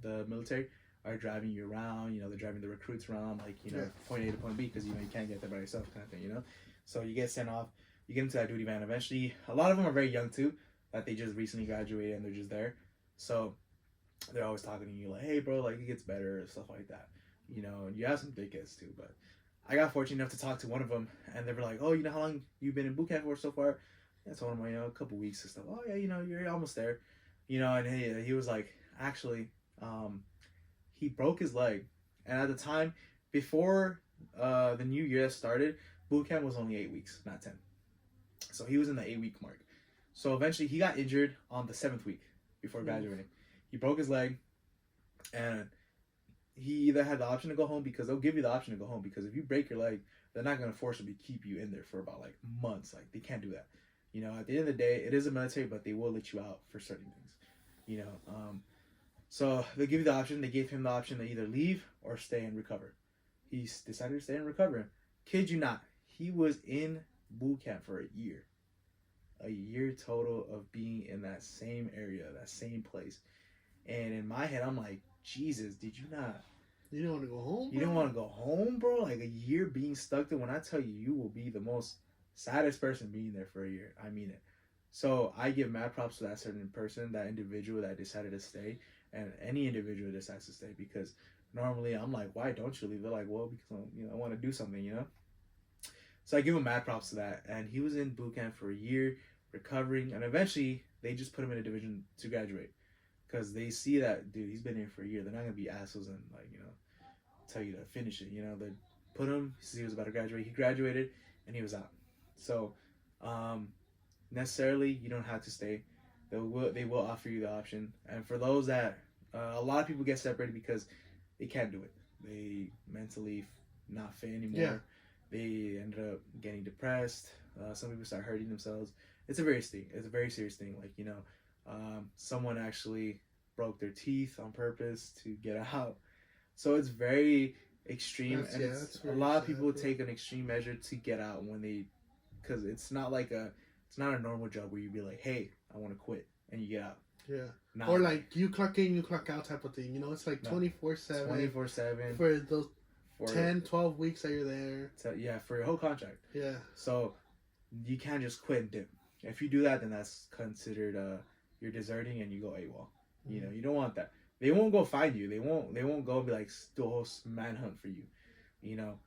the military are driving you around, you know, they're driving the recruits around, like, you know, point A to point B, because, you know, you can't get there by yourself kind of thing, you know? So you get sent off, you get into that duty van. Eventually, a lot of them are very young, too, that they just recently graduated and they're just there. So they're always talking to you like, hey, bro, like, it gets better, stuff like that, you know? And you have some big kids, too, but I got fortunate enough to talk to one of them, and they were like, oh, you know how long you've been in boot camp for so far? And so I'm like, you know, a couple weeks and stuff. Oh, yeah, you know, you're almost there, you know? And he was like, actually, he broke his leg, and at the time before the new year started, boot camp was only 8 weeks, not 10. So he was in the 8-week mark. So eventually he got injured on the 7th week before graduating. He broke his leg, and he either had the option to go home, because they'll give you the option to go home, because if you break your leg, they're not going to forcibly keep you in there for about like months. Like, they can't do that. You know, at the end of the day, it is a military, but they will let you out for certain things, you know. So they give you the option. They gave him the option to either leave or stay and recover. He decided to stay and recover. Kid you not, he was in boot camp for a year. A year total of being in that same area, that same place. And in my head, I'm like, Jesus, did you not? You didn't want to go home, bro? You didn't want to go home, bro? Like, a year being stuck there. When I tell you, you will be the most saddest person being there for a year. I mean it. So I give mad props to that certain person, that individual that decided to stay. And any individual decides to stay, because normally I'm like, why don't you leave? They're like, well, because I want to do something, you know. So I give him mad props to that. And he was in boot camp for a year, recovering, and eventually they just put him in a division to graduate, because they see that, dude, he's been here for a year. They're not gonna be assholes and, like, you know, tell you to finish it. You know, they put him. He was about to graduate. He graduated, and he was out. So necessarily, you don't have to stay. They will offer you the option. And for those that, a lot of people get separated because they can't do it. They mentally not fit anymore. Yeah. They ended up getting depressed. Some people start hurting themselves. It's a very serious thing. Like, you know, Someone actually broke their teeth on purpose to get out. So it's very extreme, and it's a lot of people take an extreme measure to get out when they, because it's not a normal job where you be like, hey, I want to quit, and you get out. Yeah. Or like you clock in, you clock out type of thing. You know, it's like 24/7. 24/7 for those 10, 12 weeks that you're there. Yeah, for your whole contract. Yeah. So you can't just quit and dip. If you do that, then that's considered you're deserting and you go AWOL. Mm-hmm. You know, you don't want that. They won't go find you. They won't go and be like do a whole manhunt for you. You know,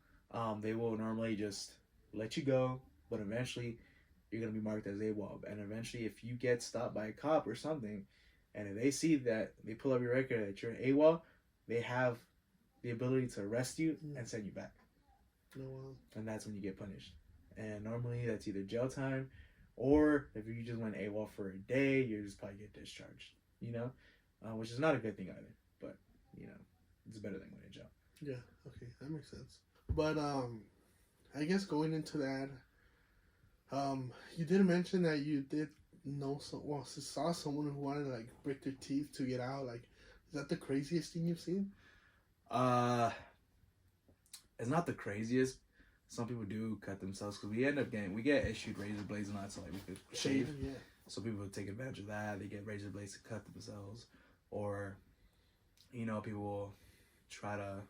they will normally just let you go, but eventually you're gonna be marked as AWOL. And eventually, if you get stopped by a cop or something, and if they see that, they pull up your record that you're an AWOL, they have the ability to arrest you and send you back. Oh, wow. And that's when you get punished. And normally that's either jail time, or if you just went AWOL for a day, you're just probably get discharged. You know, which is not a good thing either. But you know, it's better than going to jail. Yeah. Okay, that makes sense. But I guess going into that, you did mention that you did saw someone who wanted to like break their teeth to get out. Like, is that the craziest thing you've seen? It's not the craziest. Some people do cut themselves because we get issued razor blades and all that, so like we could shave. Yeah. So people take advantage of that. They get razor blades to cut themselves, or you know, people will try to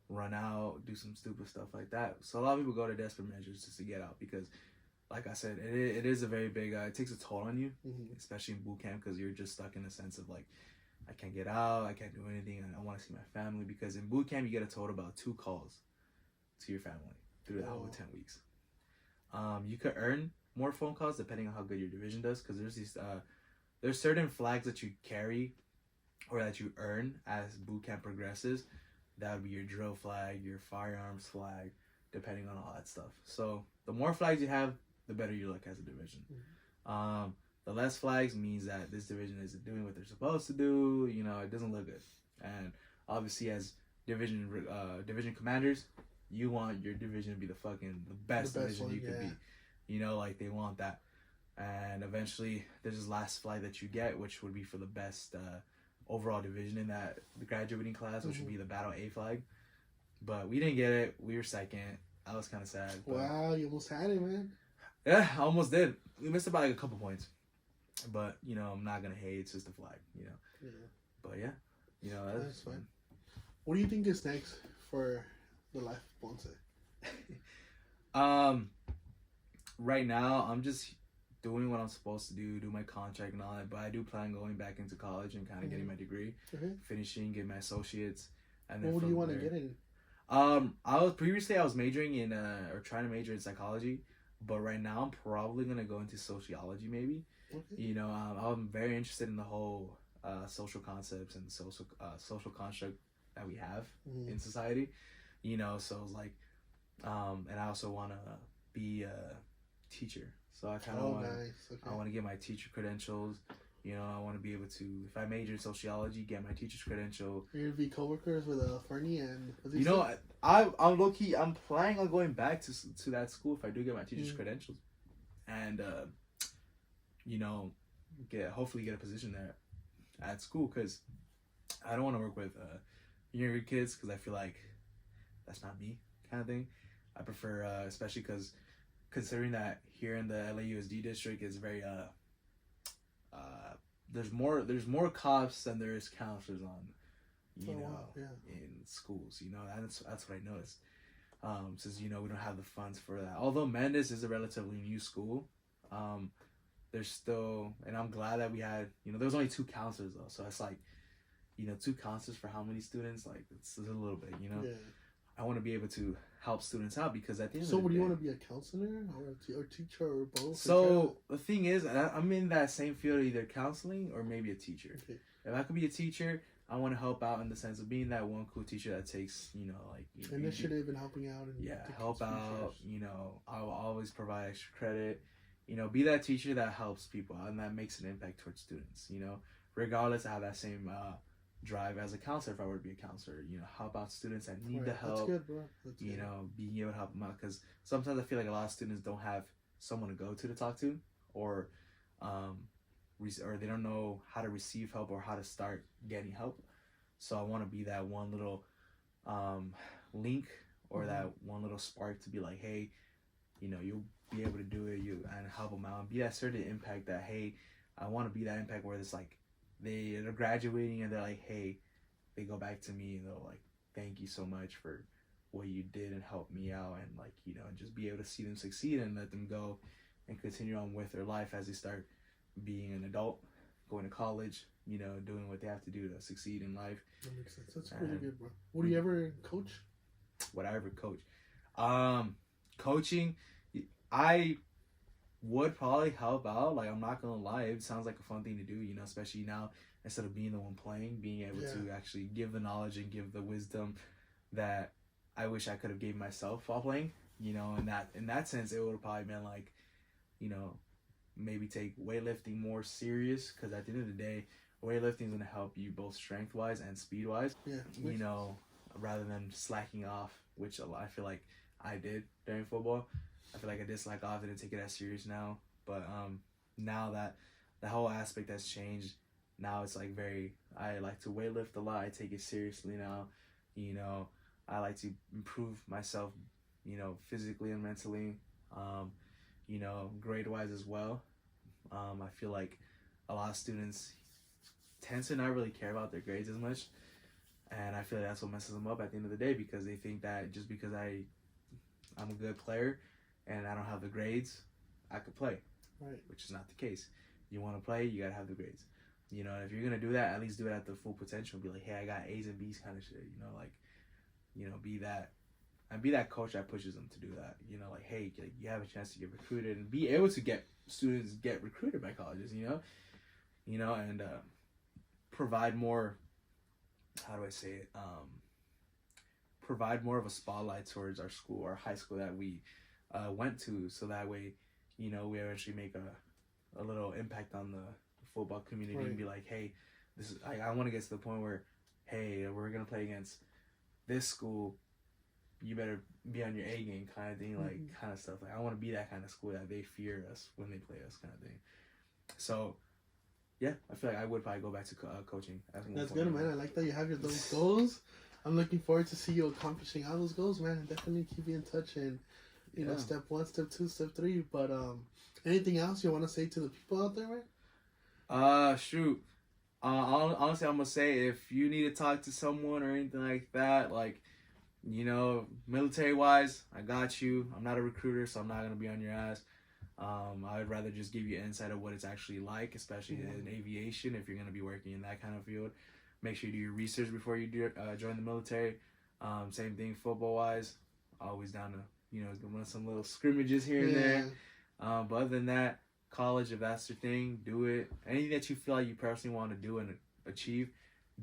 run out, do some stupid stuff like that. So a lot of people go to desperate measures just to get out because, like I said, it is a very big. It takes a toll on you, especially in boot camp, because you're just stuck in a sense of like, I can't get out, I can't do anything, and I want to see my family. Because in boot camp, you get a total about 2 calls to your family through the whole 10 weeks. You could earn more phone calls depending on how good your division does, because there's certain flags that you carry or that you earn as boot camp progresses. That would be your drill flag, your firearms flag, depending on all that stuff. So the more flags you have, the better you look as a division. The less flags means that this division isn't doing what they're supposed to do. You know, it doesn't look good. And obviously, as division commanders, you want your division to be the best division you could be. You know, like they want that. And eventually, there's this last flag that you get, which would be for the best overall division in that the graduating class, which would be the Battle A flag. But we didn't get it. We were second. I was kind of sad. Wow, you almost had it, man. Yeah, I almost did. We missed it by like a couple points. But, you know, I'm not going to hate. It's just a flag, you know. Yeah. But, yeah. You know, that's fun. What do you think is next for the life of Ponce? Right now, I'm just doing what I'm supposed to do my contract and all that. But I do plan on going back into college and kind of getting my degree, finishing, getting my associates. And then what do you want to get in? I was majoring in, or trying to major in psychology. But right now, I'm probably going to go into sociology, maybe. Okay. You know, I'm very interested in the whole social concepts and social construct that we have in society. You know, so it's like, and I also want to be a teacher. So I kind of want I want to get my teacher credentials. You know, I want to be able to, if I major in sociology, get my teacher's credential. You're gonna be coworkers with Fernie and. You know, I'm low key. I'm planning on going back to that school if I do get my teacher's credentials, and you know, hopefully get a position there at school, because I don't want to work with younger kids, because I feel like that's not me kind of thing. I prefer, especially because considering that here in the LAUSD district is very there's more cops than there is counselors on, in schools. You know, that's what I noticed. Since you know we don't have the funds for that. Although Mendes is a relatively new school, there's still, and I'm glad that we had, you know, there was only 2 counselors though, so it's like, you know, 2 counselors for how many students? Like it's a little bit, you know. Yeah. I want to be able to help students out, because at the end of the day. So, would you want to be a counselor or teacher or both? So the thing is, I'm in that same field, either counseling or maybe a teacher. Okay. If I could be a teacher, I want to help out in the sense of being that one cool teacher that takes, you know, like initiative and helping out and help out. You know, I will always provide extra credit. You know, be that teacher that helps people and that makes an impact towards students. You know, regardless, I have that same drive as a counselor. If I were to be a counselor, you know, help out students that need the help. That's good, bro. That's you know, being able to help them out, because sometimes I feel like a lot of students don't have someone to go to talk to, or or they don't know how to receive help or how to start getting help. So I want to be that one little link or that one little spark to be like, hey, you know, you'll be able to do it, and help them out, and be that certain impact that, hey, I want to be that impact where it's like they're graduating and they're like, hey, they go back to me and they're like, thank you so much for what you did and helped me out, and like, you know, just be able to see them succeed and let them go and continue on with their life as they start being an adult, going to college, you know, doing what they have to do to succeed in life. That makes sense. That's really good, bro. Would you ever coach? Would I ever coach? Coaching, I would probably help out. Like, I'm not gonna lie, it sounds like a fun thing to do, you know, especially now, instead of being the one playing, being able to actually give the knowledge and give the wisdom that I wish I could have gave myself while playing, you know. In that sense, it would have probably been like, you know, maybe take weightlifting more serious, because at the end of the day, weightlifting is going to help you both strength wise and speed wise, you know, rather than slacking off, which I feel like I did during football. I feel like I did slack off, didn't take it as serious now, but now that the whole aspect has changed, now it's like I like to weightlift a lot. I take it seriously now, you know. I like to improve myself, you know, physically and mentally, you know, grade wise as well. I feel like a lot of students tend to not really care about their grades as much, and I feel like that's what messes them up at the end of the day, because they think that just because I'm a good player and I don't have the grades, I could play, right? Which is not the case. You want to play, you gotta have the grades. You know, if you're gonna do that, at least do it at the full potential. Be like, hey, I got A's and B's kind of shit. You know, like, you know, be that coach that pushes them to do that. You know, like, hey, you have a chance to get recruited, and be able to get students get recruited by colleges. You know, and provide more. How do I say it? Provide more of a spotlight towards our school, our high school that we went to, so that way, you know, we eventually make a little impact on the football community, right? And be like, hey, this is I want to get to the point where, hey, we're gonna play against this school, you better be on your A game, kind of thing, like kind of stuff. Like, I want to be that kind of school that they fear us when they play us, kind of thing. So yeah, I feel like I would probably go back to coaching. That's good, man. I like that you have those goals. I'm looking forward to see you accomplishing all those goals, man. And definitely keep you in touch, and you know, step 1, step 2, step 3. But anything else you want to say to the people out there, man? Shoot. Honestly, I'm gonna say, if you need to talk to someone or anything like that, like, you know, military wise, I got you. I'm not a recruiter, so I'm not gonna be on your ass. I would rather just give you insight of what it's actually like, especially in aviation. If you're gonna be working in that kind of field, make sure you do your research before you join the military. Same thing football wise. Always down to, you know, run some little scrimmages here and there. But other than that, college, if that's your thing, do it. Anything that you feel like you personally want to do and achieve,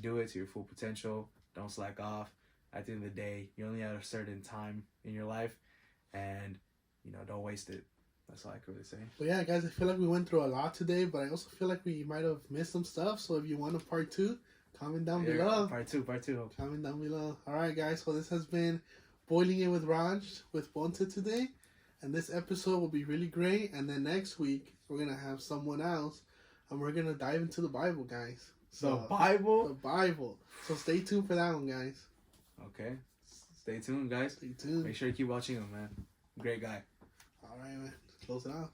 do it to your full potential. Don't slack off. At the end of the day, you only have a certain time in your life, and, you know, don't waste it. That's all I could really say. But yeah, guys, I feel like we went through a lot today, but I also feel like we might have missed some stuff. So if you want a part 2, comment down below. Part 2. Comment down below. All right, guys. So this has been Boiling It with Raj with Ponce today. And this episode will be really great. And then next week, we're going to have someone else. And we're going to dive into the Bible, guys. So, the Bible? The Bible. So stay tuned for that one, guys. Okay. Stay tuned, guys. Stay tuned. Make sure you keep watching him, man. Great guy. All right, man. Close it out.